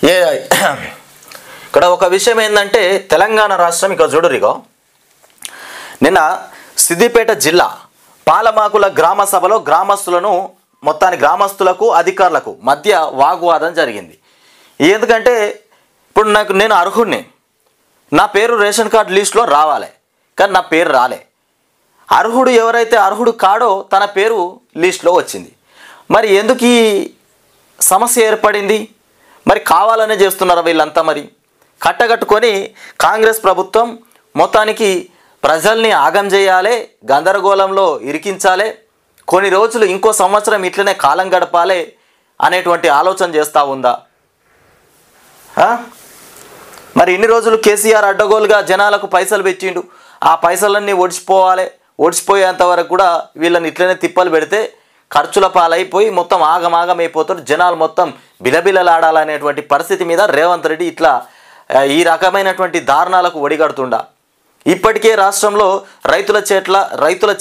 ఏ ఇక్కడ ఒక విషయం ఏంటంటే తెలంగాణ రాష్ట్రం ఇక చూడరిగో నిన్న సిద్దిపేట జిల్లా పాలమాకుల గ్రామ సభలో గ్రామస్తులకు అధికారులకు మధ్య వాగ్వాదం జరిగింది. ఎందుకంటే ఇప్పుడు నేను అర్హుడిని, నా పేరు రేషన్ కార్డు లిస్టులో రావాలి, కానీ నా పేరు రాలే. అర్హుడు ఎవరైతే అర్హుడు కాడో తన పేరు లిస్టులో వచ్చింది. మరి ఎందుకు ఈ సమస్య ఏర్పడింది? మరి కావాలనే చేస్తున్నారు వీళ్ళంతా. మరి కట్టగట్టుకొని కాంగ్రెస్ ప్రభుత్వం మొత్తానికి ప్రజల్ని ఆగం చేయాలి, గందరగోళంలో ఇరికించాలి, కొన్ని రోజులు ఇంకో సంవత్సరం ఇట్లనే కాలం గడపాలి అనేటువంటి ఆలోచన చేస్తూ ఉందా? మరి ఇన్ని రోజులు కేసీఆర్ అడ్డగోలుగా జనాలకు పైసలు పెట్టిండు, ఆ పైసలన్నీ ఒడిచిపోయేంత వరకు కూడా వీళ్ళని ఇట్లనే తిప్పలు పెడితే ఖర్చుల పాలైపోయి మొత్తం ఆగమాగమైపోతారు, జనాలు మొత్తం బిలబిలలాడాలనేటువంటి పరిస్థితి మీద రేవంత్ రెడ్డి ఇట్లా ఈ రకమైనటువంటి దారుణాలకు ఒడిగడుతుండా. ఇప్పటికే రాష్ట్రంలో రైతుల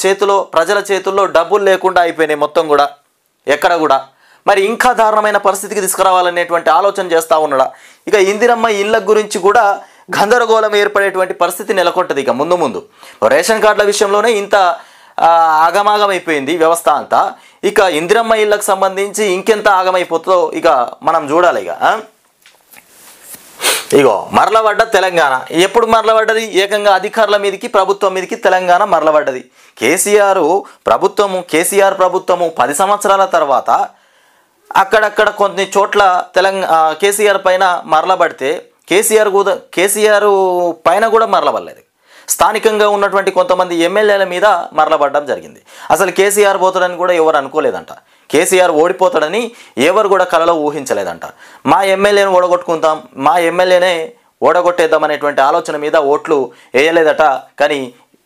చేతిలో ప్రజల చేతుల్లో డబ్బులు లేకుండా అయిపోయినాయి మొత్తం కూడా ఎక్కడ కూడా. మరి ఇంకా దారుణమైన పరిస్థితికి తీసుకురావాలనేటువంటి ఆలోచన చేస్తూ ఉన్నాడా? ఇక ఇందిరమ్మ ఇళ్ళ గురించి కూడా గందరగోళం ఏర్పడేటువంటి పరిస్థితి నెలకొంటుంది. ఇక ముందు రేషన్ కార్డుల విషయంలోనే ఇంత ఆగమాగమైపోయింది వ్యవస్థ అంతా, ఇక ఇందిరమ్మ ఇళ్ళకు సంబంధించి ఇంకెంత ఆగమైపోతుందో ఇక మనం చూడాలి. ఇగో మరలబడ్డ తెలంగాణ ఎప్పుడు మరలబడ్డది? ఏకంగా అధికారుల మీదకి ప్రభుత్వం మీదకి తెలంగాణ మరలబడ్డది. కేసీఆర్ ప్రభుత్వము 10 సంవత్సరాల తర్వాత అక్కడక్కడ కొన్ని చోట్ల కేసీఆర్ పైన మరలబడితే కేసీఆర్ పైన కూడా మరలబడలేదు. స్థానికంగా ఉన్నటువంటి కొంతమంది ఎమ్మెల్యేల మీద మరలబడడం జరిగింది. అసలు కేసీఆర్ పోతాడని కూడా ఎవరు అనుకోలేదంట, కేసీఆర్ ఓడిపోతాడని ఎవరు కూడా కలలో ఊహించలేదంట. మా ఎమ్మెల్యేని ఓడగొట్టుకుంటాం, మా ఎమ్మెల్యేనే ఓడగొట్టేద్దామనేటువంటి ఆలోచన మీద ఓట్లు వేయలేదట. కానీ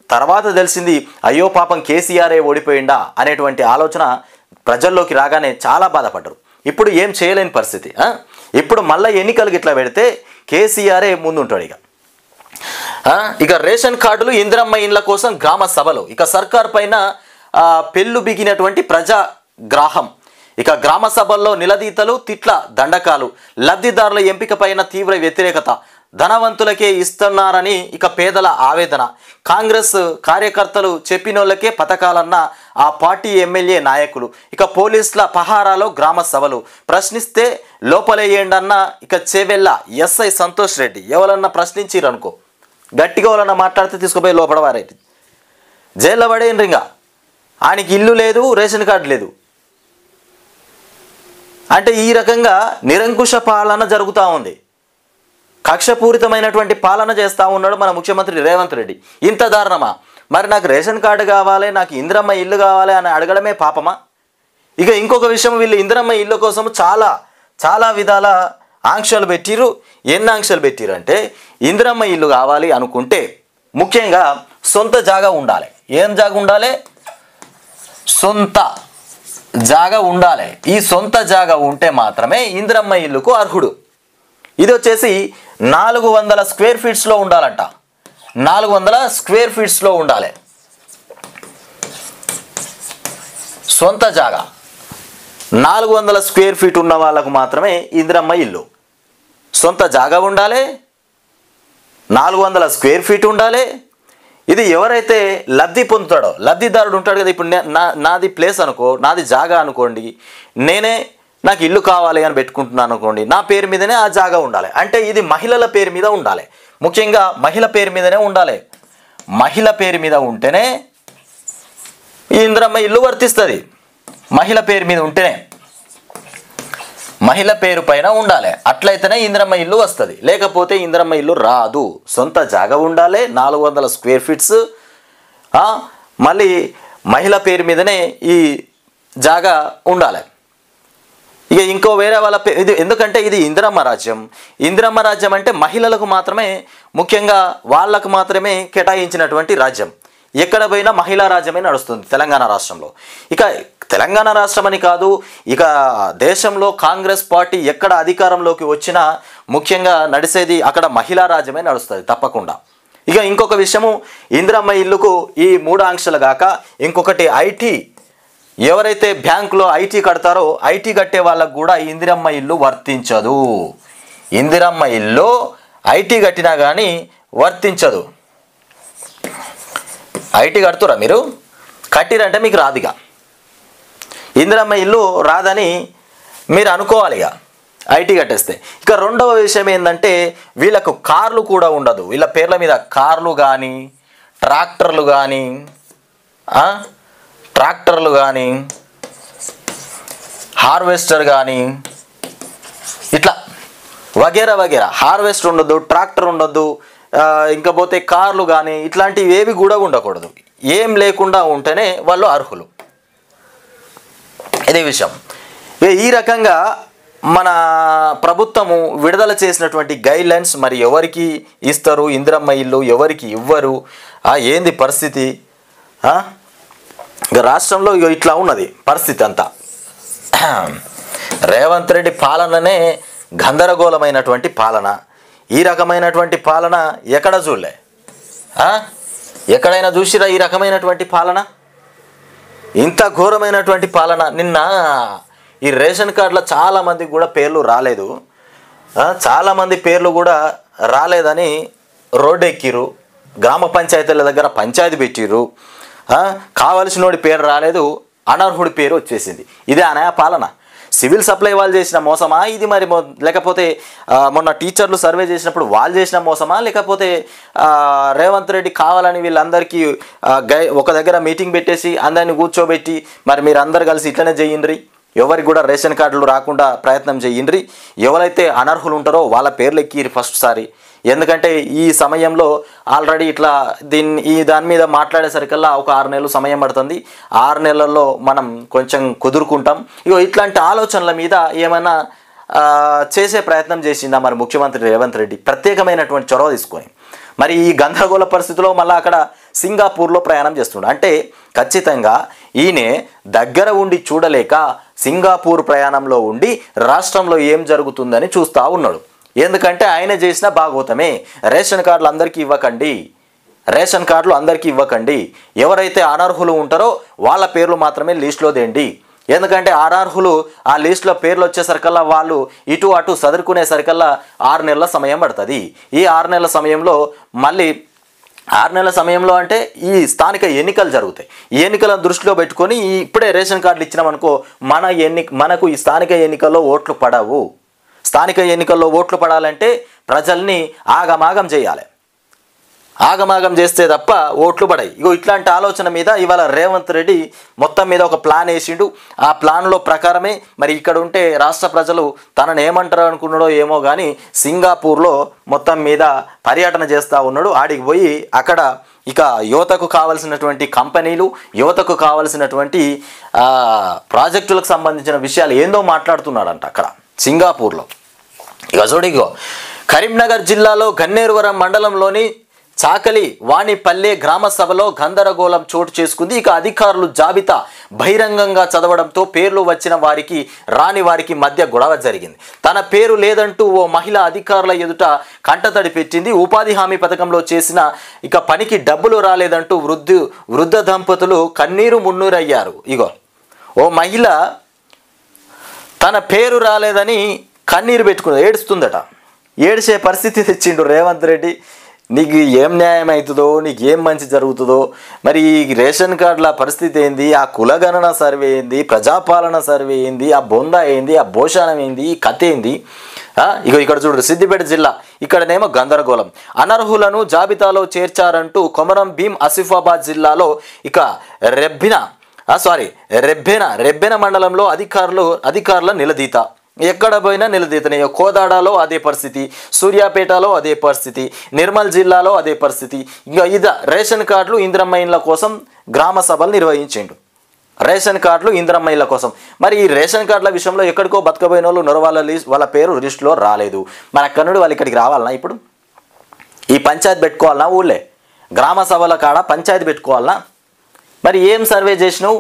తర్వాత తెలిసింది, అయ్యో పాపం కేసీఆరే ఓడిపోయిందా అనేటువంటి ఆలోచన ప్రజల్లోకి రాగానే చాలా బాధపడ్డారు. ఇప్పుడు ఏం చేయలేని పరిస్థితి. ఇప్పుడు మళ్ళీ ఎన్నికలు ఇట్లా పెడితే కేసీఆరే ముందుంటాడు. ఇక రేషన్ కార్డులు ఇందిరమ్మ ఇండ్ల కోసం గ్రామ సభలో ఇక సర్కార్ పైన పెళ్ళు బిగినటువంటి ప్రజాగ్రాహం. ఇక గ్రామ సభల్లో నిలదీతలు, తిట్ల దండకాలు, లబ్ధిదారుల ఎంపిక పైన తీవ్ర వ్యతిరేకత, ధనవంతులకే ఇస్తున్నారని ఇక పేదల ఆవేదన, కాంగ్రెస్ కార్యకర్తలు చెప్పినోళ్ళకే పథకాలన్న ఆ పార్టీ ఎమ్మెల్యే నాయకులు, ఇక పోలీసుల పహారాలో గ్రామ సభలు, ప్రశ్నిస్తే లోపలేయండన్న ఇక చేవెళ్ళ ఎస్ఐ సంతోష్ రెడ్డి. ఎవరన్నా ప్రశ్నించిరనుకో గట్టిగా ఎవరన్నా మాట్లాడితే తీసుకుపోయి లోపల వారేది జైల్లో పడేయండి. ఇంకా ఆయనకి ఇల్లు లేదు, రేషన్ కార్డు లేదు అంటే ఈ రకంగా నిరంకుశ పాలన జరుగుతూ ఉంది. కక్షపూరితమైనటువంటి పాలన చేస్తూ ఉన్నాడు మన ముఖ్యమంత్రి రేవంత్ రెడ్డి. ఇంత దారుణమా? మరి నాకు రేషన్ కార్డు కావాలి, నాకు ఇందిరమ్మ ఇల్లు కావాలి అని అడగడమే పాపమా? ఇక ఇంకొక విషయం, వీళ్ళు ఇందిరమ్మ ఇల్లు కోసం చాలా విధాల ఆంక్షలు పెట్టిరు. ఎన్ని ఆంక్షలు పెట్టిరు అంటే, ఇందిరమ్మ ఇల్లు కావాలి అనుకుంటే ముఖ్యంగా సొంత జాగా ఉండాలి. ఏం జాగా ఉండాలి? సొంత జాగా ఉండాలి. ఈ సొంత జాగా ఉంటే మాత్రమే ఇందిరమ్మ ఇల్లుకు అర్హుడు. ఇది వచ్చేసి 400 స్క్వేర్ ఫీట్స్లో ఉండాలంట. 400 స్క్వేర్ ఫీట్స్లో ఉండాలి సొంత జాగా. 400 స్క్వేర్ ఫీట్ ఉన్న వాళ్ళకు మాత్రమే ఇందిరమ్మ ఇల్లు. సొంత జాగా ఉండాలి, 400 స్క్వేర్ ఫీట్ ఉండాలి. ఇది ఎవరైతే లబ్ధి పొందుతాడో, లబ్ధిదారుడు ఉంటాడు కదా. ఇప్పుడు నాది ప్లేస్ అనుకో, నాది జాగా అనుకోండి, నాకు ఇల్లు కావాలి అని పెట్టుకుంటున్నాను అనుకోండి, నా పేరు మీదనే ఆ జాగా ఉండాలి. అంటే ఇది మహిళల పేరు మీద ఉండాలి, ముఖ్యంగా మహిళ పేరు మీదనే ఉండాలి. మహిళ పేరు మీద ఉంటేనే ఈ ఇందిరమ్మ ఇల్లు వర్తిస్తుంది. మహిళ పేరు మీద ఉంటేనే, మహిళ పేరు పైన ఉండాలి, అట్లయితేనే ఇందిరమ్మ ఇల్లు వస్తుంది. లేకపోతే ఇందిరమ్మ ఇల్లు రాదు. సొంత జాగా ఉండాలి, 400 స్క్వేర్ ఫీట్స్, మళ్ళీ మహిళ పేరు మీదనే ఈ జాగా ఉండాలి. ఇక ఇంకో వేరే వాళ్ళ ఇది ఎందుకంటే ఇది ఇందిరమ్మ రాజ్యం. ఇందిరమ్మ రాజ్యం అంటే మహిళలకు మాత్రమే, ముఖ్యంగా వాళ్ళకు మాత్రమే కేటాయించినటువంటి రాజ్యం. ఎక్కడ పోయినా మహిళా రాజ్యమే నడుస్తుంది తెలంగాణ రాష్ట్రంలో. ఇక తెలంగాణ రాష్ట్రం అని కాదు, ఇక దేశంలో కాంగ్రెస్ పార్టీ ఎక్కడ అధికారంలోకి వచ్చినా ముఖ్యంగా నడిచేది అక్కడ మహిళా రాజ్యమే నడుస్తుంది తప్పకుండా. ఇక ఇంకొక విషయము, ఇందిరమ్మ ఇల్లుకు ఈ 3 ఆంక్షలు కాక ఇంకొకటి ఐటీ. ఎవరైతే బ్యాంకులో ఐటీ కడతారో ఐటీ కట్టే వాళ్ళకు కూడా ఇందిరమ్మ ఇల్లు వర్తించదు. ఇందిరమ్మ ఇల్లు ఐటీ కట్టినా కానీ వర్తించదు. ఐటీ కడుతురా మీరు? కట్టిరంటే మీకు రాదుగా. ఇందిరమ్మ ఇల్లు రాదని మీరు అనుకోవాలి ఇక ఐటీ కట్టేస్తే. ఇక రెండవ విషయం ఏంటంటే వీళ్ళకు కార్లు కూడా ఉండదు. వీళ్ళ పేర్ల మీద కార్లు కానీ ట్రాక్టర్లు కానీ హార్వెస్టర్ కానీ ఇట్లా వగేరా వగేరా. హార్వెస్టర్ ఉండొద్దు, ట్రాక్టర్ ఉండొద్దు, ఇంకా పోతే కార్లు కానీ ఇట్లాంటివి ఏవి కూడా ఉండకూడదు. ఏం లేకుండా ఉంటేనే వాళ్ళు అర్హులు. ఇదే విషయం. ఈ రకంగా మన ప్రభుత్వము విడుదల చేసినటువంటి గైడ్లైన్స్ మరి ఎవరికి ఇస్తారు ఇందిరమ్మ ఇల్లు, ఎవరికి ఇవ్వరు, ఏంది పరిస్థితి? ఇక రాష్ట్రంలో ఇట్లా ఉన్నది పరిస్థితి అంతా. రేవంత్ రెడ్డి పాలననే గందరగోళమైనటువంటి పాలన. ఈ రకమైనటువంటి పాలన ఎక్కడ చూడలే. ఎక్కడైనా చూసిరా ఈ రకమైనటువంటి పాలన? ఇంత ఘోరమైనటువంటి పాలన. నిన్న ఈ రేషన్ కార్డులో చాలామందికి కూడా పేర్లు రాలేదు. చాలామంది పేర్లు కూడా రాలేదని రోడ్డు ఎక్కిరు, గ్రామ పంచాయతీల దగ్గర పంచాయతీ పెట్టిర్రు. కావలసినోడి పేరు రాలేదు, అనర్హుడి పేరు వచ్చేసింది. ఇదే అనే పాలన. సివిల్ సప్లై వాళ్ళు చేసిన మోసమా ఇది? మరి లేకపోతే మొన్న టీచర్లు సర్వే చేసినప్పుడు వాళ్ళు చేసిన మోసమా? లేకపోతే రేవంత్ రెడ్డి కావాలని వీళ్ళందరికీ ఒక దగ్గర మీటింగ్ పెట్టేసి అందరిని కూర్చోబెట్టి మరి మీరు అందరు కలిసి ఇట్లనే చేయండి, ఎవరికి కూడా రేషన్ కార్డులు రాకుండా ప్రయత్నం చేయండి, ఎవరైతే అనర్హులు ఉంటారో వాళ్ళ పేర్లు ఎక్కిరు ఫస్ట్ సారి. ఎందుకంటే ఈ సమయంలో ఆల్రెడీ ఇట్లా దాని మీద మాట్లాడేసరికల్లా ఒక 6 నెలలు సమయం పడుతుంది. 6 నెలల్లో మనం కొంచెం కుదురుకుంటాం. ఇట్లాంటి ఆలోచనల మీద ఏమైనా చేసే ప్రయత్నం చేసిందా మరి ముఖ్యమంత్రి రేవంత్ రెడ్డి? ప్రత్యేకమైనటువంటి చొరవ తీసుకొని మరి ఈ గందరగోళ పరిస్థితిలో మళ్ళీ అక్కడ సింగపూర్లో ప్రయాణం చేస్తున్నాడు. అంటే ఖచ్చితంగా ఈయన దగ్గర ఉండి చూడలేక సింగపూర్ ప్రయాణంలో ఉండి రాష్ట్రంలో ఏం జరుగుతుందని చూస్తూ ఉన్నాడు. ఎందుకంటే ఆయన చేసిన భాగవతమే. రేషన్ కార్డులు అందరికీ ఇవ్వకండి, రేషన్ కార్డులు అందరికీ ఇవ్వకండి, ఎవరైతే అనర్హులు ఉంటారో వాళ్ళ పేర్లు మాత్రమే లిస్టులో తేండి. ఎందుకంటే అనర్హులు ఆ లిస్టులో పేర్లు వచ్చేసరికల్లా వాళ్ళు ఇటు అటు సదురుకునేసరికల్లా 6 నెలల సమయం పడుతుంది. ఈ 6 నెలల సమయంలో మళ్ళీ 6 నెలల సమయంలో అంటే ఈ స్థానిక ఎన్నికలు జరుగుతాయి. ఈ ఎన్నికలను దృష్టిలో పెట్టుకొని ఇప్పుడే రేషన్ కార్డులు ఇచ్చినామనుకో మనకు ఈ స్థానిక ఎన్నికల్లో ఓట్లు పడవు. స్థానిక ఎన్నికల్లో ఓట్లు పడాలంటే ప్రజల్ని ఆగమాగం చేయాలి. ఆగమాగం చేస్తే తప్ప ఓట్లు పడాయి. ఇట్లాంటి ఆలోచన మీద ఇవాళ రేవంత్ రెడ్డి మొత్తం మీద ఒక ప్లాన్ వేసిండు. ఆ ప్లాన్లో ప్రకారమే మరి ఇక్కడ ఉంటే రాష్ట్ర ప్రజలు తనను ఏమంటారు అనుకున్నాడో ఏమో కానీ సింగపూర్లో మొత్తం మీద పర్యటన చేస్తూ ఉన్నాడు. ఆడికి పోయి అక్కడ ఇక యువతకు కావాల్సినటువంటి కంపెనీలు, యువతకు కావాల్సినటువంటి ప్రాజెక్టులకు సంబంధించిన విషయాలు ఏందో మాట్లాడుతున్నాడంట అక్కడ సింగపూర్లో. చూడిగో కరీంనగర్ జిల్లాలో గన్నేరువరం మండలంలోని చాకలి వాణిపల్లె గ్రామ సభలో గందరగోళం చోటు చేసుకుంది. ఇక అధికారులు జాబితా బహిరంగంగా చదవడంతో పేర్లు వచ్చిన వారికి రాని వారికి మధ్య గొడవ జరిగింది. తన పేరు లేదంటూ ఓ మహిళ అధికారుల ఎదుట కంటతడి పెట్టింది. ఉపాధి హామీ పథకంలో చేసిన ఇక పనికి డబ్బులు రాలేదంటూ వృద్ధ దంపతులు కన్నీరు మున్నీరయ్యారు. ఓ మహిళ తన పేరు రాలేదని కన్నీరు పెట్టుకుంది, ఏడుస్తుందట. ఏడిసే పరిస్థితి తెచ్చిండు రేవంత్ రెడ్డి. నీకు ఏం న్యాయం అవుతుందో, నీకు ఏం మంచి జరుగుతుందో, మరి ఈ రేషన్ కార్డుల పరిస్థితి ఏంది, ఆ కులగణన సర్వే ఏంది, ప్రజాపాలన సర్వే ఏంది, ఆ బొందా ఏంది, ఆ భోషణం ఏంది, ఈ కథ ఏంది? ఇక్కడ చూడు సిద్దిపేట జిల్లా, ఇక్కడనేమో గందరగోళం. అనర్హులను జాబితాలో చేర్చారంటూ కొమరం భీం ఆసిఫాబాద్ జిల్లాలో ఇక రెబ్బెన మండలంలో అధికారుల నిలదీత. ఎక్కడ పోయినా నిలదీతనే. కోదాడలో అదే పరిస్థితి, సూర్యాపేటలో అదే పరిస్థితి, నిర్మల్ జిల్లాలో అదే పరిస్థితి. ఇంకా రేషన్ కార్డులు ఇందిరమ్మ ఇండ్ల కోసం గ్రామ సభలు నిర్వహించిండు. రేషన్ కార్డులు ఇందిరమ్మ ఇండ్ల కోసం. మరి ఈ రేషన్ కార్డుల విషయంలో ఎక్కడికో బతకపోయిన వాళ్ళు ఉన్నారు, వాళ్ళ పేరు లిస్టులో రాలేదు. మరి అక్కడ నుండి వాళ్ళు ఇక్కడికి రావాలన్నా? ఇప్పుడు ఈ పంచాయతీ పెట్టుకోవాలన్నా? ఊళ్ళే గ్రామ సభల కాడ పంచాయతీ పెట్టుకోవాలన్నా? మరి ఏం సర్వే చేసినావు?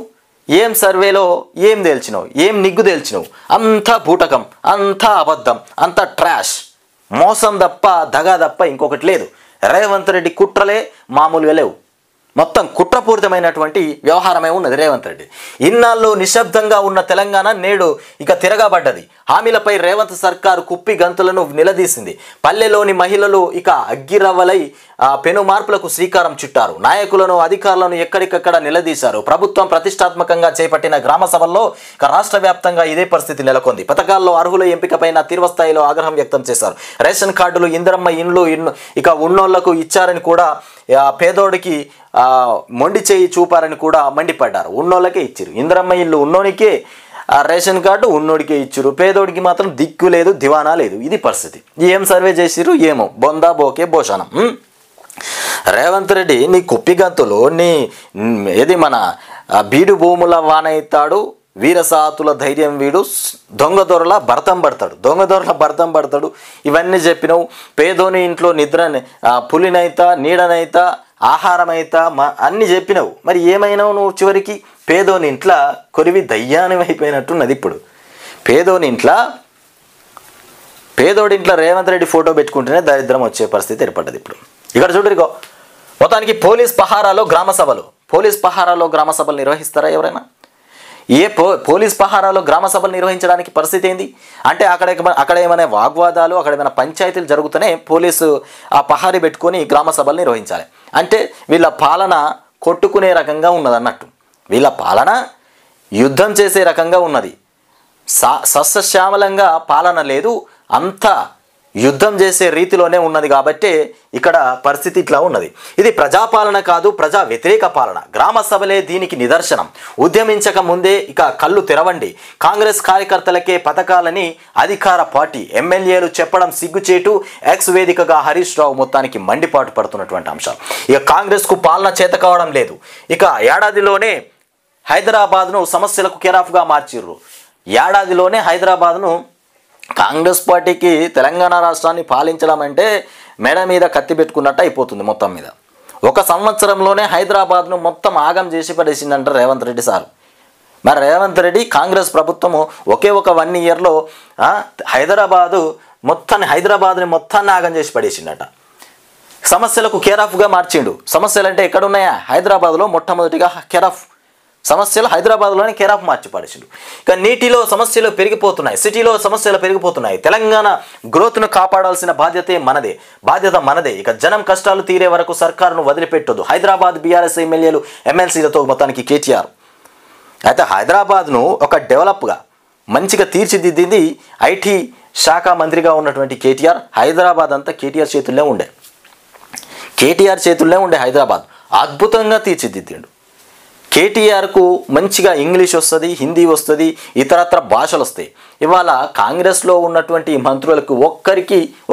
ఏం సర్వేలో ఏం తేల్చినావు? ఏం నిగ్గు తేల్చినావు? అంతా బూటకం, అంతా అబద్ధం, అంతా ట్రాష్, మోసం తప్ప దగా తప్ప ఇంకొకటి లేదు. రేవంత్ రెడ్డి కుట్రలే మామూలుగా లేవు. మొత్తం కుట్రపూరితమైనటువంటి వ్యవహారమే ఉన్నది రేవంత్ రెడ్డి. ఇన్నాళ్ళు నిశ్శబ్దంగా ఉన్న తెలంగాణ నేడు ఇక తిరగబడ్డది. హామీలపై రేవంత్ సర్కారు కుప్పి గంతులను నిలదీసింది. పల్లెలోని మహిళలు ఇక అగ్గిరవ్వలై పెను మార్పులకు శ్రీకారం చుట్టారు. నాయకులను అధికారులను ఎక్కడికక్కడ నిలదీశారు. ప్రభుత్వం ప్రతిష్టాత్మకంగా చేపట్టిన గ్రామ సభల్లో ఇక రాష్ట్ర వ్యాప్తంగా ఇదే పరిస్థితి నెలకొంది. పథకాల్లో అర్హుల ఎంపికపైన తీవ్రస్థాయిలో ఆగ్రహం వ్యక్తం చేశారు. రేషన్ కార్డులు, ఇందిరమ్మ ఇండ్లు ఇక ఉన్నోళ్లకు ఇచ్చారని కూడా, పేదోడికి మొండి చేయి చూపారని కూడా మండిపడ్డారు. ఉన్నోళ్ళకే ఇచ్చారు ఇందిరమ్మ ఇల్లు, ఉన్నోనికే రేషన్ కార్డు ఉన్నోడికే ఇచ్చారు, పేదోడికి మాత్రం దిక్కు లేదు, దివానా లేదు. ఇది పరిస్థితి. ఏం సర్వే చేసిరు ఏమో, బొందా బోకే భోషణం. రేవంత్ రెడ్డి నీ కుప్పిగంతులు, నీ ఏది మన బీడు భూముల వానైతాడు, వీరసాతుల ధైర్యం వీడు, దొంగదొరల భర్తం పడతాడు, ఇవన్నీ చెప్పినావు. పేదోని ఇంట్లో నిద్ర, పులినైతా నీడనైతా ఆహారమైతా అన్నీ చెప్పినావు. మరి ఏమైనావు నువ్వు? చివరికి పేదోని ఇంట్లో కొరివి దయ్యానం అయిపోయినట్టున్నది. ఇప్పుడు పేదోడింట్లో రేవంత్ రెడ్డి ఫోటో పెట్టుకుంటేనే దరిద్రం వచ్చే పరిస్థితి ఏర్పడ్డది. ఇప్పుడు ఇక్కడ చూడరిగో, మొత్తానికి పోలీస్ పహారాలో గ్రామ సభలు నిర్వహిస్తారా ఎవరైనా? పోలీస్ పహారాలో గ్రామ సభలు నిర్వహించడానికి పరిస్థితి ఏంది అంటే, అక్కడ ఏమైనా వాగ్వాదాలు, అక్కడ ఏమైనా పంచాయతీలు జరుగుతూనే పోలీసు ఆ పహారీ పెట్టుకొని గ్రామ సభలు నిర్వహించాలి. అంటే వీళ్ళ పాలన కొట్టుకునే రకంగా ఉన్నది అన్నట్టు. వీళ్ళ పాలన యుద్ధం చేసే రకంగా ఉన్నది. సస్యశ్యామలంగా పాలన లేదు, అంతా యుద్ధం చేసే రీతిలోనే ఉన్నది. కాబట్టి ఇక్కడ పరిస్థితి ఇట్లా ఉన్నది. ఇది ప్రజాపాలన కాదు, ప్రజా వ్యతిరేక పాలన. గ్రామ సభలే దీనికి నిదర్శనం. ఉద్యమించక ముందే ఇక కళ్ళు తెరవండి. కాంగ్రెస్ కార్యకర్తలకే పథకాలని అధికార పార్టీ ఎమ్మెల్యేలు చెప్పడం సిగ్గుచేటు. ఎక్స్ వేదికగా హరీష్ రావు మొత్తానికి మండిపాటు పడుతున్నటువంటి అంశాలు. ఇక కాంగ్రెస్కు పాలన చేత కావడం లేదు. ఇక ఏడాదిలోనే హైదరాబాద్ను సమస్యలకు కేరాఫ్గా మార్చిర్రు. ఏడాదిలోనే హైదరాబాద్ను కాంగ్రెస్ పార్టీకి తెలంగాణ రాష్ట్రాన్ని పాలించడం అంటే మెడ మీద కత్తి పెట్టుకున్నట్టు అయిపోతుంది. మొత్తం మీద 1 సంవత్సరంలోనే హైదరాబాద్ను మొత్తం ఆగం చేసి పడేసిందంట రేవంత్ రెడ్డి సార్. మరి రేవంత్ రెడ్డి కాంగ్రెస్ ప్రభుత్వము ఒకే ఒక 1 ఇయర్లో హైదరాబాద్ని మొత్తాన్ని ఆగం చేసి పడేసిందట. సమస్యలకు కేరాఫ్గా మార్చిండు. సమస్యలు అంటే ఎక్కడున్నాయా? హైదరాబాద్లో మొట్టమొదటిగా కేరాఫ్ సమస్యలు హైదరాబాద్లోనే కేరాఫ్ మార్చి పడేసిండు. ఇక నీటిలో సమస్యలు పెరిగిపోతున్నాయి, సిటీలో సమస్యలు పెరిగిపోతున్నాయి. తెలంగాణ గ్రోత్ను కాపాడాల్సిన బాధ్యత మనదే. ఇక జనం కష్టాలు తీరే వరకు సర్కారును వదిలిపెట్టొద్దు. హైదరాబాద్ బీఆర్ఎస్ ఎమ్మెల్యేలు, ఎమ్మెల్సీలతో మొత్తానికి కేటీఆర్. అయితే హైదరాబాద్ను ఒక డెవలప్గా మంచిగా తీర్చిదిద్దింది ఐటీ శాఖ మంత్రిగా ఉన్నటువంటి కేటీఆర్. హైదరాబాద్ అంతా కేటీఆర్ చేతుల్లోనే ఉండే హైదరాబాద్ అద్భుతంగా తీర్చిదిద్దిండు. కేటీఆర్కు మంచిగా ఇంగ్లీష్ వస్తుంది, హిందీ వస్తుంది, ఇతరత్ర భాషలు వస్తాయి. ఇవాళ కాంగ్రెస్లో ఉన్నటువంటి మంత్రులకు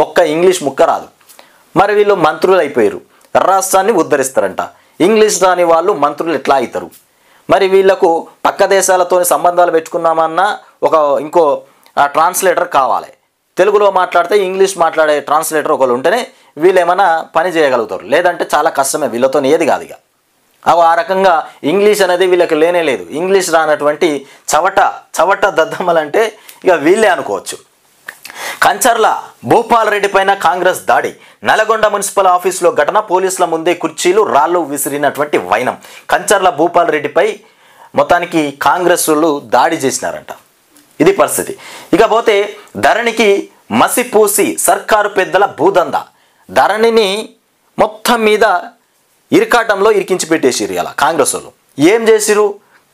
ఒక్క ఇంగ్లీష్ ముక్క రాదు. మరి వీళ్ళు మంత్రులు అయిపోయారు, రాష్ట్రాన్ని ఉద్ధరిస్తారంట. ఇంగ్లీష్ రాని వాళ్ళు మంత్రులు ఎట్లా అవుతారు? మరి వీళ్లకు పక్క దేశాలతో సంబంధాలు పెట్టుకున్నామన్నా ఇంకో ట్రాన్స్లేటర్ కావాలి. తెలుగులో మాట్లాడితే ఇంగ్లీష్ మాట్లాడే ట్రాన్స్లేటర్ ఒకరు ఉంటేనే వీళ్ళు ఏమైనా పని చేయగలుగుతారు. లేదంటే చాలా కష్టమే, వీళ్ళతో ఏది కాదు. ఇక ఆ రకంగా ఇంగ్లీష్ అనేది వీళ్ళకి లేనే లేదు. ఇంగ్లీష్ రానటువంటి చవట దద్దమ్మలంటే ఇక వీళ్ళే అనుకోవచ్చు. కంచర్ల భూపాల్ రెడ్డి పైన కాంగ్రెస్ దాడి. నల్గొండ మున్సిపల్ ఆఫీసులో ఘటన. పోలీసుల ముందే కుర్చీలు, రాళ్లు విసిరినటువంటి వైనం. కంచర్ల భూపాల్ రెడ్డిపై మొత్తానికి కాంగ్రెస్ వాళ్ళు దాడి చేసినారంట. ఇది పరిస్థితి. ఇకపోతే ధరణికి మసిపూసి సర్కారు పెద్దల భూదంద. ధరణిని మొత్తం మీద ఇరకాటంలో ఇరికించి పెట్టేసిరు. ఇలా కాంగ్రెస్ వాళ్ళు ఏం చేసిరు?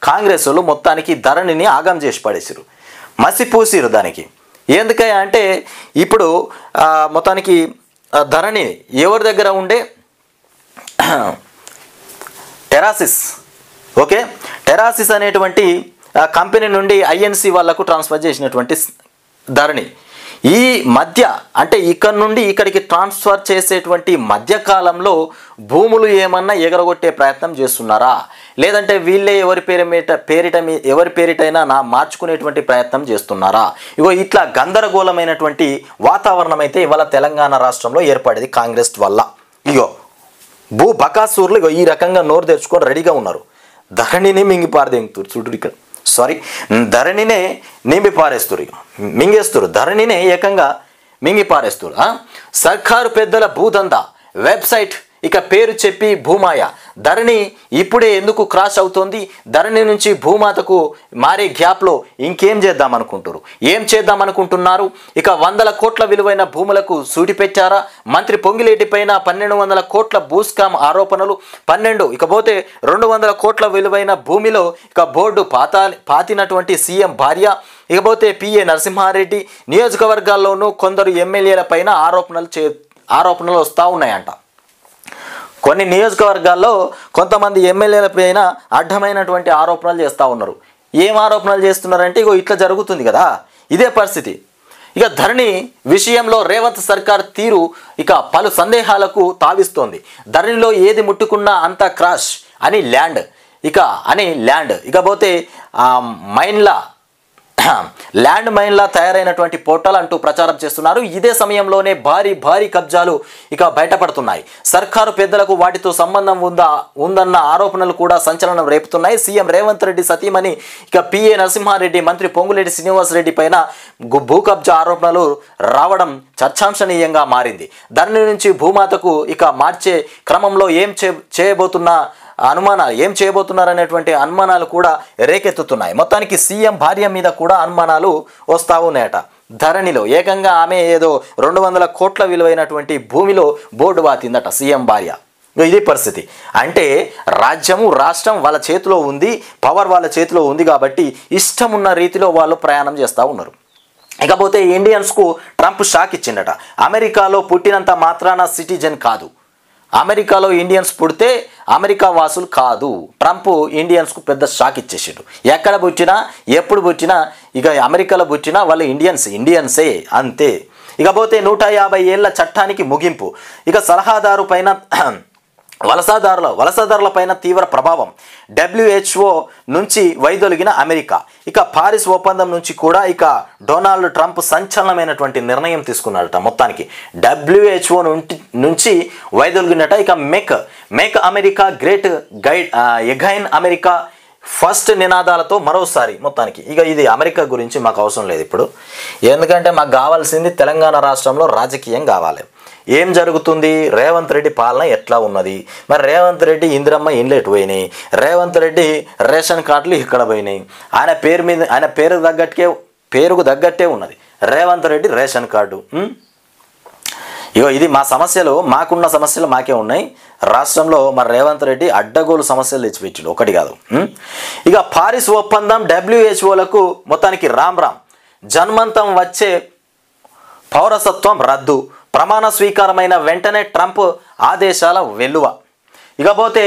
కాంగ్రెస్ వాళ్ళు మొత్తానికి ధరణిని ఆగం చేసి పడేసిరు, మసిపూసిరు దానికి. ఎందుకయ్యా అంటే ఇప్పుడు మొత్తానికి ధరణి ఎవరి దగ్గర ఉండే టెరాసిస్ అనేటువంటి కంపెనీ నుండి ఐఎన్సి వాళ్లకు ట్రాన్స్ఫర్ చేసినటువంటి ధరణి. ఈ మధ్య అంటే ఇక్కడ నుండి ఇక్కడికి ట్రాన్స్ఫర్ చేసేటువంటి మధ్యకాలంలో భూములు ఏమన్నా ఎగరగొట్టే ప్రయత్నం చేస్తున్నారా, లేదంటే వీళ్ళే ఎవరి పేరిటైనా మార్చుకునేటువంటి ప్రయత్నం చేస్తున్నారా? ఇట్లా గందరగోళమైనటువంటి వాతావరణం అయితే ఇవాళ తెలంగాణ రాష్ట్రంలో ఏర్పడేది కాంగ్రెస్ వల్ల. భూ బకాసూర్లు ఈ రకంగా నోరు తెరుచుకొని రెడీగా ఉన్నారు. ధరణిని మింగి పారదెంగుతారు. చూడు ఇక్కడ ధరణినే నింపి పారేస్తారు, మింగేస్తారు. ధరణినే ఏకంగా మింగి పారేస్తారు. సర్కారు పెద్దల భూదంద వెబ్సైట్ ఇక పేరు చెప్పి భూమాయ. ధరణి ఇప్పుడే ఎందుకు క్రాష్ అవుతోంది? ధరణి నుంచి భూమాతకు మారే గ్యాప్లో ఇంకేం చేద్దాం అనుకుంటారు? ఏం చేద్దాం అనుకుంటున్నారు? ఇక 100 కోట్ల విలువైన భూములకు సూటి పెట్టారా? మంత్రి పొంగిలేటి పైన 1200 కోట్ల భూస్కామ్ ఆరోపణలు. 12 ఇకపోతే 200 కోట్ల విలువైన భూమిలో ఇక బోర్డు పాతినటువంటి సీఎం భార్య. ఇకపోతే పిఏ నరసింహారెడ్డి. నియోజకవర్గాల్లోనూ కొందరు ఎమ్మెల్యేల పైన ఆరోపణలు వస్తూ ఉన్నాయంట. కొన్ని నియోజకవర్గాల్లో కొంతమంది ఎమ్మెల్యేల పైన అడ్డమైనటువంటి ఆరోపణలు చేస్తూ ఉన్నారు. ఏం ఆరోపణలు చేస్తున్నారంటే ఇగో ఇట్లా జరుగుతుంది కదా, ఇదే పరిస్థితి. ఇక ధరణి విషయంలో రేవంత్ సర్కార్ తీరు ఇక పలు సందేహాలకు తావిస్తోంది. ధరణిలో ఏది ముట్టుకున్నా అంతా క్రాష్ అని ల్యాండ్. ఇకపోతే ల్యాండ్ మైన్లా తయారైనటువంటి పోర్టల్ అంటూ ప్రచారం చేస్తున్నారు. ఇదే సమయంలోనే భారీ కబ్జాలు ఇక బయటపడుతున్నాయి. సర్కారు పెద్దలకు వాటితో సంబంధం ఉందన్న ఆరోపణలు కూడా సంచలనం రేపుతున్నాయి. సీఎం రేవంత్ రెడ్డి సతీమణి ఇక పిఏ నరసింహారెడ్డి, మంత్రి పొంగులేటి శ్రీనివాసరెడ్డి పైన భూ కబ్జా ఆరోపణలు రావడం చర్చాంశనీయంగా మారింది. ధరణి నుంచి భూమాతకు ఇక మార్చే క్రమంలో ఏం చేయబోతున్నారనేటువంటి అనుమానాలు కూడా రేకెత్తుతున్నాయి. మొత్తానికి సీఎం భార్య మీద కూడా అనుమానాలు వస్తూ ఉన్నాయట. ధరణిలో ఏకంగా ఆమె ఏదో 200 కోట్ల విలువైనటువంటి భూమిలో బోర్డు వాతిందట సీఎం భార్య. ఇది పరిస్థితి. అంటే రాష్ట్రం వాళ్ళ చేతిలో ఉంది, పవర్ వాళ్ళ చేతిలో ఉంది కాబట్టి ఇష్టం ఉన్న రీతిలో వాళ్ళు ప్రయాణం చేస్తూ ఉన్నారు. ఇకపోతే ఇండియన్స్కు ట్రంప్ షాక్ ఇచ్చిందట. అమెరికాలో పుట్టినంత మాత్రాన సిటిజన్ కాదు. అమెరికాలో ఇండియన్స్ పుడితే అమెరికా వాసులు కాదు. ట్రంప్ ఇండియన్స్కు పెద్ద షాక్ ఇచ్చేసాడు. ఎక్కడ పుట్టినా ఎప్పుడు పుట్టినా ఇక అమెరికాలో పుట్టినా వాళ్ళు ఇండియన్సే అంతే. ఇకపోతే 150 ఏళ్ల చట్టానికి ముగింపు. ఇక సలహాదారు పైన వలసదారుల పైన తీవ్ర ప్రభావం. WHO నుంచి వైదొలిగిన అమెరికా. ఇక పారిస్ ఒప్పందం నుంచి కూడా ఇక డొనాల్డ్ ట్రంప్ సంచలనమైనటువంటి నిర్ణయం తీసుకున్నాడట. మొత్తానికి WHO నుంచి వైదొలిగినట. ఇక make America great again America first నినాదాలతో మరోసారి. మొత్తానికి ఇక ఇది అమెరికా గురించి మాకు అవసరం లేదు ఇప్పుడు, ఎందుకంటే మాకు కావాల్సింది తెలంగాణ రాష్ట్రంలో రాజకీయం కావాలి. ఏం జరుగుతుంది? రేవంత్ రెడ్డి పాలన ఎట్లా ఉన్నది? మరి రేవంత్ రెడ్డి ఇందిరమ్మ ఇండ్లు ఎటు పోయినాయి? రేవంత్ రెడ్డి రేషన్ కార్డులు ఇక్కడ పోయినాయి. ఆయన పేరుకు తగ్గట్టే ఉన్నది రేవంత్ రెడ్డి రేషన్ కార్డు. ఇగో ఇది మా సమస్యలు, మాకున్న సమస్యలు మాకే ఉన్నాయి. రాష్ట్రంలో మరి రేవంత్ రెడ్డి అడ్డగోలు సమస్యలు తెచ్చిపెట్టాడు, ఒకటి కాదు. ఇక పారిస్ ఒప్పందం WHOలకు మొత్తానికి రామ్ జన్మంతం వచ్చే పౌరసత్వం రద్దు. ప్రమాణ స్వీకారమైన వెంటనే ట్రంప్ ఆదేశాల వెలువ. ఇకపోతే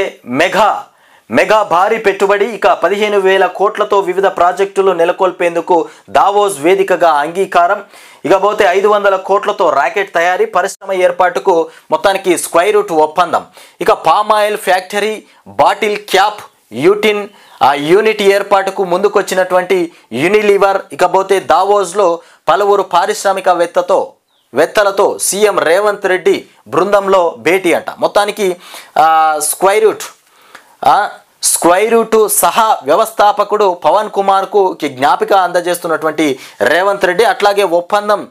మెగా భారీ పెట్టుబడి. ఇక 15,000 కోట్లతో వివిధ ప్రాజెక్టులు నెలకొల్పేందుకు దావోస్ వేదికగా అంగీకారం. ఇకపోతే 500 కోట్లతో రాకెట్ తయారీ, పరిశ్రమ ఏర్పాటుకు మొత్తానికి స్క్వైర్ రూట్ ఒప్పందం. ఇక palm oil factory, bottle cap unit ఏర్పాటుకు ముందుకొచ్చినటువంటి యూనిలివర్. ఇకపోతే దావోస్లో పలువురు పారిశ్రామికవేత్తలతో సీఎం రేవంత్ రెడ్డి బృందంలో భేటీ అంట. మొత్తానికి స్క్వైర్ రూట్ సహా వ్యవస్థాపకుడు పవన్ కుమార్కు జ్ఞాపిక అందజేస్తున్నటువంటి రేవంత్ రెడ్డి. అట్లాగే ఒప్పందం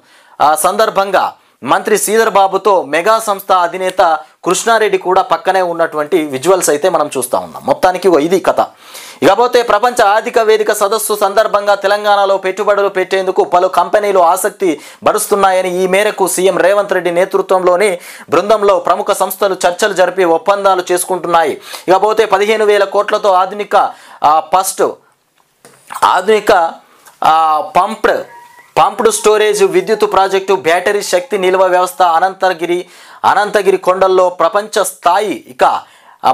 సందర్భంగా మంత్రి శ్రీధర్ బాబుతో మెగా సంస్థ అధినేత కృష్ణారెడ్డి కూడా పక్కనే ఉన్నటువంటి విజువల్స్ అయితే మనం చూస్తూ ఉన్నాం. మొత్తానికి ఇది కథ. ఇకపోతే ప్రపంచ ఆర్థిక వేదిక సదస్సు సందర్భంగా తెలంగాణలో పెట్టుబడులు పెట్టేందుకు పలు కంపెనీలు ఆసక్తి భరుస్తున్నాయని, ఈ మేరకు సీఎం రేవంత్ రెడ్డి నేతృత్వంలోని బృందంలో ప్రముఖ సంస్థలు చర్చలు జరిపి ఒప్పందాలు చేసుకుంటున్నాయి. ఇకపోతే 15,000 కోట్లతో ఆధునిక పంప్డ్ స్టోరేజ్ విద్యుత్ ప్రాజెక్టు, బ్యాటరీ శక్తి నిల్వ వ్యవస్థ, అనంతగిరి కొండల్లో ప్రపంచ స్థాయి ఇక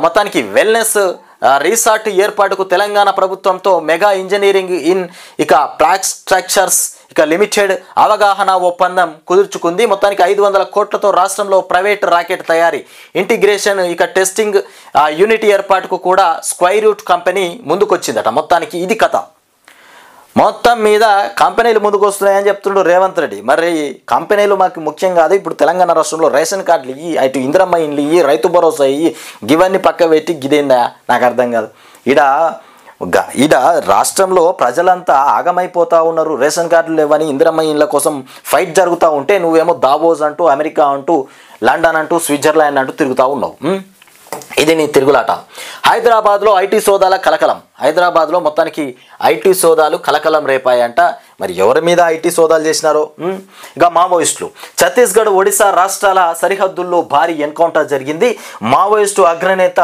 మొత్తానికి వెల్నెస్ రిసార్ట్ ఏర్పాటుకు తెలంగాణ ప్రభుత్వంతో మెగా ఇంజనీరింగ్ ఇక ప్లాక్ స్ట్రక్చర్స్ లిమిటెడ్ అవగాహన ఒప్పందం కుదుర్చుకుంది. మొత్తానికి 500 కోట్లతో రాష్ట్రంలో ప్రైవేట్ రాకెట్ తయారీ, ఇంటిగ్రేషన్ టెస్టింగ్ యూనిట్ ఏర్పాటుకు కూడా స్క్వైర్ రూట్ కంపెనీ ముందుకొచ్చిందట. మొత్తానికి ఇది కథ. మొత్తం మీద కంపెనీలు ముందుకు వస్తున్నాయని చెప్తుండ్రు రేవంత్ రెడ్డి. మరి కంపెనీలు మాకు ముఖ్యం కాదు. ఇప్పుడు తెలంగాణ రాష్ట్రంలో రేషన్ కార్డులు ఇయ్యి, అటు ఇందిరమ్మ ఇండ్లు ఇయ్యి, రైతు భరోసా ఇయ్యి, ఇవన్నీ పక్క పెట్టి గిదేందా నాకు అర్థం కాదు. ఈడ రాష్ట్రంలో ప్రజలంతా ఆగమైపోతూ ఉన్నారు. రేషన్ కార్డులు లేవని ఇందిరమ్మ ఇండ్ల కోసం ఫైట్ జరుగుతూ ఉంటే నువ్వేమో దావోస్ అంటూ, అమెరికా అంటూ, లండన్ అంటూ, స్విట్జర్లాండ్ అంటూ తిరుగుతూ ఉన్నావు. ఇది నీ తిరుగులాట. హైదరాబాద్లో ఐటీ సోదాల కలకలం. హైదరాబాద్లో మొత్తానికి ఐటీ సోదాలు కలకలం రేపాయంట. మరి ఎవరి మీద ఐటీ సోదాలు చేసినారో. ఇక మావోయిస్టులు. ఛత్తీస్గఢ్ ఒడిశా రాష్ట్రాల సరిహద్దుల్లో భారీ ఎన్కౌంటర్ జరిగింది. మావోయిస్టు అగ్రనేత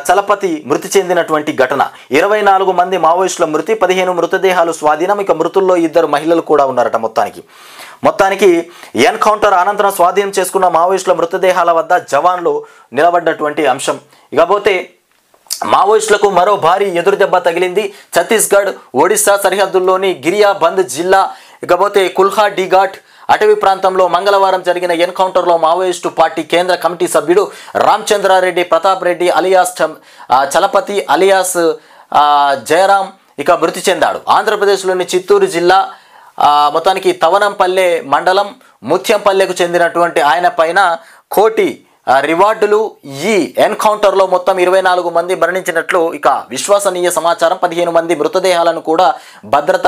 చలపతి మృతి చెందినటువంటి ఘటన. 24 మంది మావోయిస్టుల మృతి, 15 మృతదేహాలు స్వాధీనం. ఇక మృతుల్లో 2 మహిళలు కూడా ఉన్నారట. మొత్తానికి ఎన్కౌంటర్ అనంతరం స్వాధీనం చేసుకున్న మావోయిస్టుల మృతదేహాల వద్ద జవాన్లు నిలబడ్డటువంటి అంశం. ఇకపోతే మావోయిస్టులకు మరో భారీ ఎదురుదెబ్బ తగిలింది. ఛత్తీస్గఢ్ ఒడిశా సరిహద్దుల్లోని గిరియాబంద్ జిల్లా ఇకపోతే కుల్హా డిఘాట్ అటవీ ప్రాంతంలో మంగళవారం జరిగిన ఎన్కౌంటర్లో మావోయిస్టు పార్టీ కేంద్ర కమిటీ సభ్యుడు రామచంద్రారెడ్డి ప్రతాప్ రెడ్డి అలియాస్ చలపతి అలియాస్ జయరాం ఇక మృతి చెందాడు. ఆంధ్రప్రదేశ్లోని చిత్తూరు జిల్లా మొత్తానికి తవనంపల్లె మండలం ముత్యంపల్లెకు చెందినటువంటి ఆయన పైన కోటి రివార్డులు. ఈ ఎన్కౌంటర్లో మొత్తం 24 మంది మరణించినట్లు ఇక విశ్వసనీయ సమాచారం. 15 మంది మృతదేహాలను కూడా భద్రత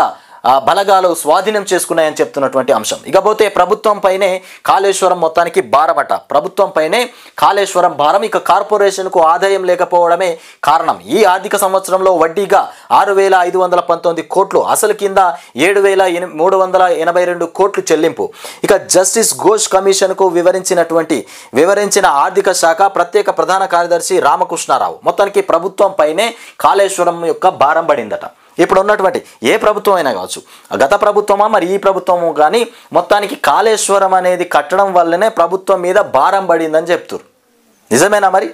బలగాలు స్వాధీనం చేసుకున్నాయని చెప్తున్నటువంటి అంశం. ఇకపోతే ప్రభుత్వంపైనే కాళేశ్వరం మొత్తానికి భారమట. ప్రభుత్వంపైనే కాళేశ్వరం భారం. ఇక కార్పొరేషన్కు ఆదాయం లేకపోవడమే కారణం. ఈ ఆర్థిక సంవత్సరంలో వడ్డీగా 6,519 కోట్లు, అసలు కింద 7,382 కోట్లు చెల్లింపు. ఇక జస్టిస్ ఘోష్ కమిషన్కు వివరించిన ఆర్థిక శాఖ ప్రత్యేక ప్రధాన కార్యదర్శి రామకృష్ణారావు మొత్తానికి ప్రభుత్వంపైనే కాళేశ్వరం యొక్క భారం పడిందట. ఇప్పుడు ఉన్నటువంటి ఏ ప్రభుత్వం అయినా కావచ్చు, గత ప్రభుత్వమా మరి ఈ ప్రభుత్వము కానీ మొత్తానికి కాళేశ్వరం అనేది కట్టడం వల్లనే ప్రభుత్వం మీద భారం పడిందని చెప్తారు. నిజమేనా మరి?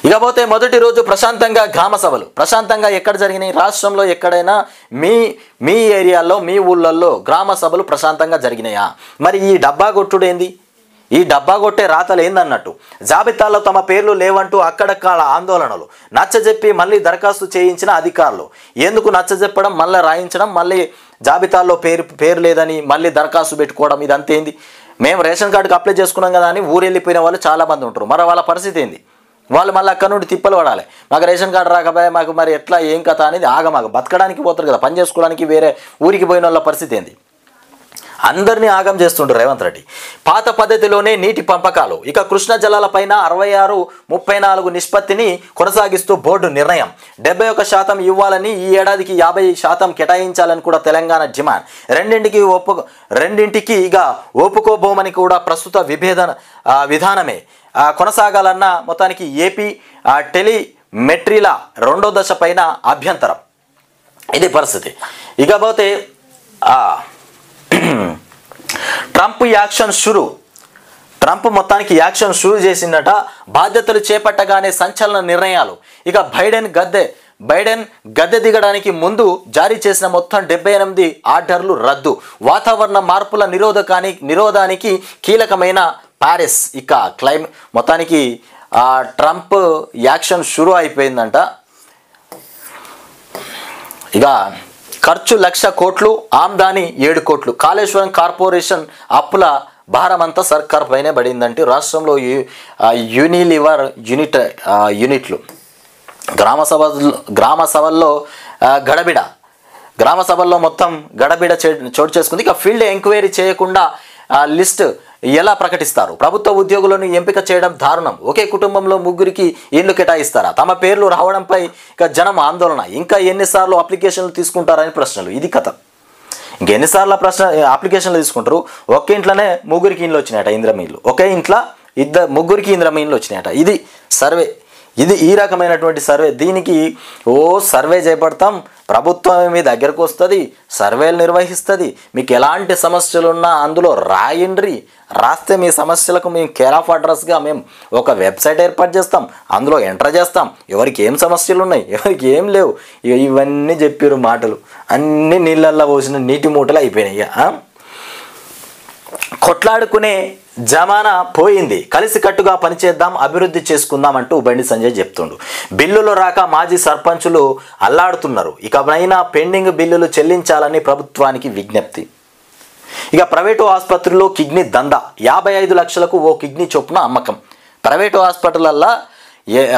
ఇకపోతే మొదటి రోజు ప్రశాంతంగా గ్రామ సభలు. ప్రశాంతంగా ఎక్కడ జరిగినాయి? రాష్ట్రంలో ఎక్కడైనా మీ ఏరియాలో మీ ఊళ్ళల్లో గ్రామ సభలు ప్రశాంతంగా జరిగినాయా? మరి ఈ డబ్బా కొట్టుడు ఏంది? ఈ డబ్బా కొట్టే రాతలు ఏందన్నట్టు. జాబితాలో తమ పేర్లు లేవంటూ అక్కడక్కడ ఆందోళనలు. నచ్చజెప్పి మళ్ళీ దరఖాస్తు చేయించిన అధికారులు. ఎందుకు నచ్చజెప్పడం, మళ్ళీ రాయించడం, మళ్ళీ జాబితాలో పేరు లేదని మళ్ళీ దరఖాస్తు పెట్టుకోవడం, ఇదంతేంది? మేము రేషన్ కార్డుకి అప్లై చేసుకున్నాం కదా అని ఊరు వెళ్ళిపోయిన వాళ్ళు చాలామంది ఉంటారు. మరి వాళ్ళ పరిస్థితి ఏంది? వాళ్ళు మళ్ళీ అక్కడ నుండి తిప్పలు పడాలి. మాకు రేషన్ కార్డు రాకపోయా, మాకు మరి ఎట్లా ఏం కథ అనేది ఆగమాగ బతకడానికి పోతారు కదా, పని చేసుకోవడానికి వేరే ఊరికి పోయిన వాళ్ళ పరిస్థితి ఏంది? అందరినీ ఆగం చేస్తుండ్రు రేవంత్ రెడ్డి. పాత పద్ధతిలోనే నీటి పంపకాలు. ఇక కృష్ణా జలాలపైన 66-34 నిష్పత్తిని కొనసాగిస్తూ బోర్డు నిర్ణయం. 71% ఇవ్వాలని, ఈ ఏడాదికి 50% కేటాయించాలని కూడా తెలంగాణ డిమాండ్. రెండింటికి ఇక ఒప్పుకోబోమని కూడా ప్రస్తుత విధానమే కొనసాగాలన్న మొత్తానికి ఏపీ టెలిమెట్రీల 2వ దశ పైన అభ్యంతరం. ఇది పరిస్థితి. ఇకపోతే ట్రంప్ మొత్తానికి యాక్షన్ షురూ చేసిందట. బాధ్యతలు చేపట్టగానే సంచలన నిర్ణయాలు. ఇక బైడెన్ గద్దె దిగడానికి ముందు జారీ చేసిన మొత్తం 78 ఆర్డర్లు రద్దు. వాతావరణ మార్పుల నిరోధానికి కీలకమైన ప్యారిస్ ఇక మొత్తానికి ట్రంప్ యాక్షన్ షురూ అయిపోయిందంట. ఇక ఖర్చు 1,00,000 కోట్లు, ఆమ్దాని 7 కోట్లు. కాళేశ్వరం కార్పొరేషన్ అప్పుల భారమంతా సర్కార్ పైనే పడిందంటే రాష్ట్రంలో యూనిలివర్ యూనిట్లు. గ్రామ సభల్లో మొత్తం గడబిడ చోటు చేసుకుంది. ఇక ఫీల్డ్ ఎంక్వైరీ చేయకుండా లిస్ట్ ఎలా ప్రకటిస్తారు? ప్రభుత్వ ఉద్యోగులను ఎంపిక చేయడం దారుణం. ఒకే కుటుంబంలో 3కి ఇళ్లు కేటాయిస్తారా? తమ పేర్లు రావడంపై ఇక జనం ఆందోళన. ఇంకా ఎన్నిసార్లు అప్లికేషన్లు తీసుకుంటారని ప్రశ్నలు. ఇది కథ. ఇంకెన్నిసార్లు అప్లికేషన్లు తీసుకుంటారు? ఒకే ఇంట్లోనే 3కి ఇండ్లు వచ్చినాయట, ఇంద్రమ ఇల్లు. ఒకే ఇంట్లో 3కి ఇంద్రమ ఇల్లు వచ్చినాయట. ఇది సర్వే. ఇది ఈ రకమైనటువంటి సర్వే. దీనికి సర్వే చేపడతాం, ప్రభుత్వం మీ దగ్గరకు వస్తుంది, సర్వేలు నిర్వహిస్తుంది. మీకు ఎలాంటి సమస్యలున్నా అందులో రాస్తే మీ సమస్యలకు మేము కేర్ ఆఫ్ అడ్రస్గా మేము ఒక వెబ్సైట్ ఏర్పాటు చేస్తాం, అందులో ఎంటర్ చేస్తాం. ఎవరికి ఏం సమస్యలు ఉన్నాయి, ఎవరికి ఏం లేవు, ఇవన్నీ చెప్పారు మాటలు. అన్నీ నీళ్ళల్లో పోసిన నీటి మూటలు అయిపోయినాయి. కొట్లాడుకునే జమానా పోయింది, కలిసికట్టుగా పనిచేద్దాం, అభివృద్ధి చేసుకుందాం అంటూ బండి సంజయ్ చెప్తుండు. బిల్లులు రాక మాజీ సర్పంచులు అల్లాడుతున్నారు. ఇకపైనా పెండింగ్ బిల్లులు చెల్లించాలని ప్రభుత్వానికి విజ్ఞప్తి. ఇక ప్రైవేటు ఆసుపత్రుల్లో కిడ్నీ దందా. 55 లక్షలకు ఓ కిడ్నీ చొప్పున అమ్మకం. ప్రైవేటు హాస్పిటళ్ళల్లో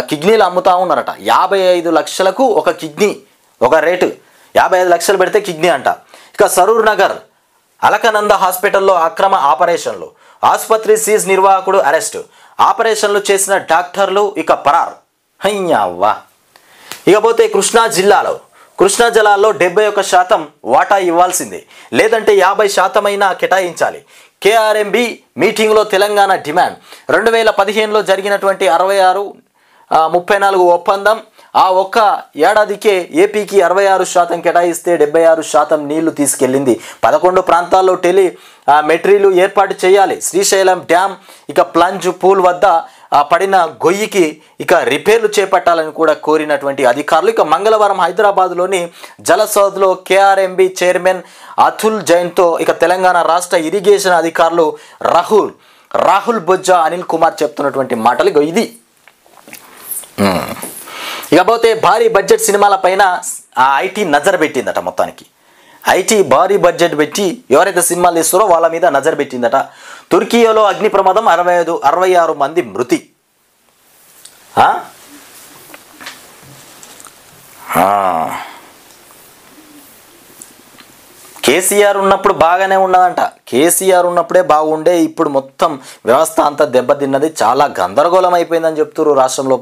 కిడ్నీలు అమ్ముతా ఉన్నారట. 55 లక్షలకు ఒక కిడ్నీ, ఒక రేటు 55 లక్షలు పెడితే కిడ్నీ అంట. ఇక సరూర్ నగర్ అలకనంద హాస్పిటల్లో అక్రమ ఆపరేషన్లు. ఆసుపత్రి సీజ్, నిర్వాహకుడు అరెస్టు. ఆపరేషన్లు చేసిన డాక్టర్లు ఇక పరారు. అయ్యవ్వా. ఇకపోతే కృష్ణా జలాల్లో 71% వాటా ఇవ్వాల్సిందే, లేదంటే 50% అయినా కేటాయించాలి. కేఆర్ఎంబి మీటింగ్లో తెలంగాణ డిమాండ్. 2015లో జరిగినటువంటి 66-34 ఒప్పందం ఆ ఒక్క ఏడాదికే ఏపీకి 66% కేటాయిస్తే 76% నీళ్లు తీసుకెళ్లింది. 11 ప్రాంతాల్లో మెట్రీలు ఏర్పాటు చేయాలి. శ్రీశైలం డ్యామ్ ఇక ప్లంజ్ పూల్ వద్ద పడిన గొయ్యికి ఇక రిపేర్లు చేపట్టాలని కూడా కోరినటువంటి అధికారులు. ఇక మంగళవారం హైదరాబాద్లోని జలసౌద్లో కేఆర్ఎంబి చైర్మన్ అతుల్ జైన్తో ఇక తెలంగాణ రాష్ట్ర ఇరిగేషన్ అధికారులు రాహుల్ బొజ్జా, అనిల్ కుమార్ చెప్తున్నటువంటి మాటలు ఇది. ఇకపోతే భారీ బడ్జెట్ సినిమాల పైన ఐటీ నజర్ పెట్టిందట. మొత్తానికి ఐటీ భారీ బడ్జెట్ పెట్టి ఎవరైతే సినిమాలు తీస్తారో వాళ్ళ మీద నజర్ పెట్టిందట. తుర్కియాలో అగ్ని ప్రమాదం, 66 మంది మృతి. కేసీఆర్ ఉన్నప్పుడు బాగానే ఉన్నదంట. కేసీఆర్ ఉన్నప్పుడే బాగుండే, ఇప్పుడు మొత్తం వ్యవస్థ అంతా దెబ్బతిన్నది, చాలా గందరగోళం అయిపోయిందని చెప్తున్నారు రాష్ట్రంలో.